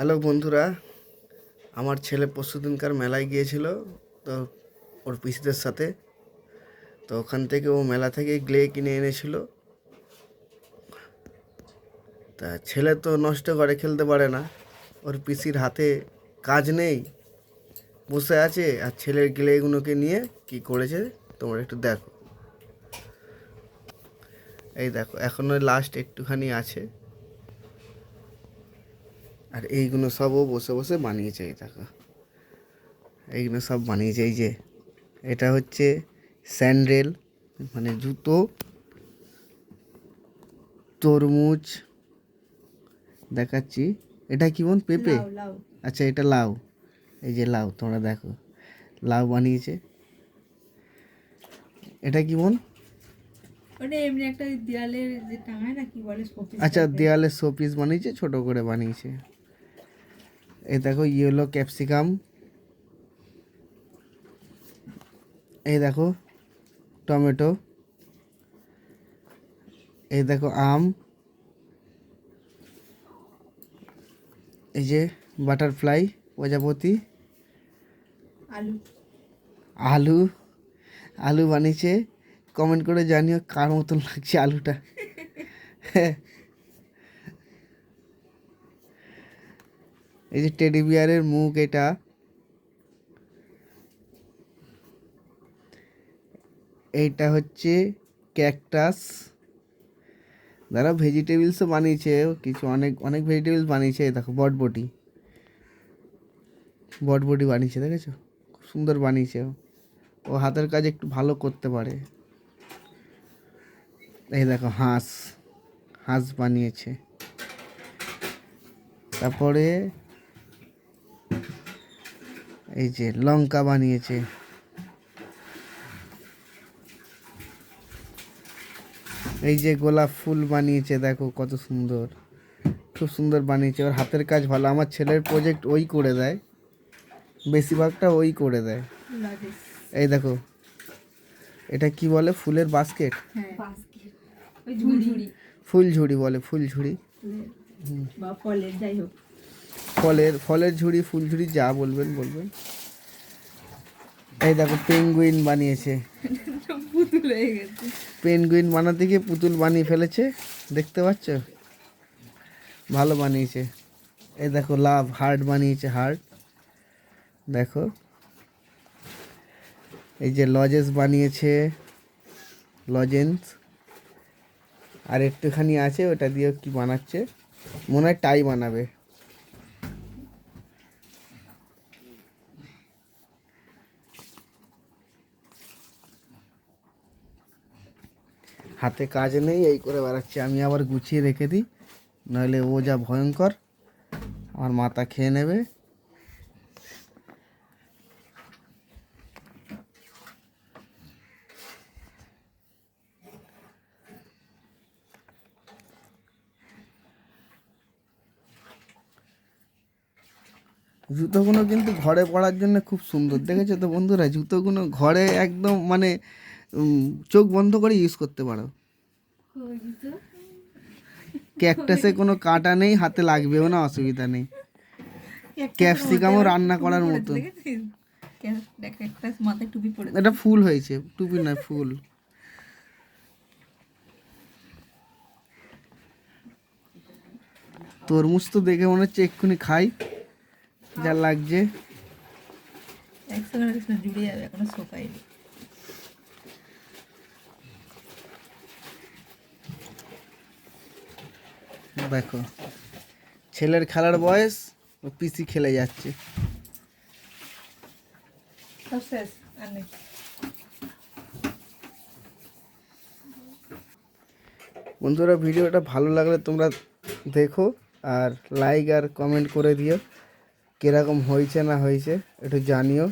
Hello বন্ধুরা, আমার ছেলে পরশুদিনকার মেলায় গিয়েছিল। তো ওর পিসিদের সাথে, তো ওখান থেকে ও মেলা থেকে গ্লে কিনে এনেছিল। তা ছেলে তো নষ্ট করে, খেলতে পারে না। ওর পিসির হাতে কাজ নেই, বসে আছে, আর ছেলের গ্লেগুলোকে নিয়ে কি করেছে তোমরা একটু দেখো। এই দেখো, এখনো লাস্ট একটুখানি আছে, আর এইগুলো সব ও বসে বসে বানিয়েছে। এই দেখো, এইগুলো সব বানিয়েছে। এই যে এটা হচ্ছে স্যান্ডেল, মানে জুতো, তরমুজ দেখাচ্ছি। এটা কি বোন? পেঁপে? আচ্ছা, এটা লাউ। এই যে লাউ, তোমরা দেখো, লাউ বানিয়েছে। এটা কি বোন? ওটা এমনি একটা দেয়ালের যে টাঙায় না, কি বলে, শোপিস আচ্ছা, টাইপের। দেয়ালে শোপিস বানিয়েছে, ছোট করে বানিয়েছে। এই দেখো, ইয়েলো ক্যাপসিকাম। এই দেখো, টমেটো। এই দেখো, আম। এই যে বাটারফ্লাই, প্রজাপতি। আলু। আলু, আলু বানিয়েছে। কমেন্ট করে জানিও কার মতন লাগছে আলুটা। এই যে টেডি বিয়ারের মুখ এটা। এইটা হচ্ছে ক্যাকটাস। যারা ভেজিটেবলসও বানিয়েছে, কিছু অনেক অনেক ভেজিটেবলস বানিয়েছে। এই দেখো, বটবটি, বটবটি বানিয়েছে, দেখেছো? খুব সুন্দর বানিয়েছে। ও হাতের কাজ একটু ভালো করতে পারে। এই দেখো, হাঁস, হাঁস বানিয়েছে। তারপরে এই যে লঙ্কা বানিয়েছে। এই যে গোলাপ ফুল বানিয়েছে, দেখো কত সুন্দর, খুব সুন্দর বানিয়েছে। ওর হাতের কাজ ভালো। আমার ছেলের প্রজেক্ট ওই করে দেয়, বেশিরভাগটা ওই করে দেয়। এই দেখো, এটা কি বলে? ফুলের বাস্কেট, ফুলঝুড়ি বলে, ফুলঝুড়ি বা ফলের, যাই হোক, ফলের ঝুড়ি, ফুলঝুড়ি, যা বলবেন বলবেন। এই দেখো, পেঙ্গুইন বানিয়েছে। পুতুল হয়ে গেছে। পেঙ্গুইন বানাতে গিয়ে পুতুল বানিয়ে ফেলেছে, দেখতে পাচ্ছ? ভালো বানিয়েছে। এই দেখো, লাভ হার্ট বানিয়েছে, হার্ট দেখো। এই যে লজেন্স বানিয়েছে, লজেন্স। আর একটুখানি আছে, ওটা দিয়ে কি বানাচ্ছে, মনে হয় টাই বানাবে। হাতে কাজ নেই, এই করে বেড়াচ্ছে। আমি আবার গুছিয়ে রেখে দিই, নইলে ও যা ভয়ঙ্কর, আমার মাথা খেয়ে নেবে। জুতোগুলো কিন্তু ঘরে পরার জন্য খুব সুন্দর, দেখেছো তো বন্ধুরা? জুতোগুলো ঘরে একদম মানে চোখ বন্ধ করে ইউজ করতে পারো। ক্যাকটাসে কোনো কাঁটা নেই, হাতে লাগবেও না, অসুবিধা নেই। ক্যাপসিকামও রান্না করার মতো। মাথায় টুপি পরে, এটা ফুল হয়েছে, টুপি নয়, ফুল। তরমুজ তো দেখে মনে হচ্ছে এক্ষুনি খাই, যা লাগছে। জুড়ে যাবে, এখনো শোকায়নি। দেখো, ছেলের খেলার বয়স, ও পিসি খেলে যাচ্ছে। সব শেষ, আর নেই। বন্ধুরা, ভিডিওটা ভালো লাগলে তোমরা দেখো, আর লাইক আর কমেন্ট করে দিও, কীরকম হয়েছে না হয়েছে একটু জানিও।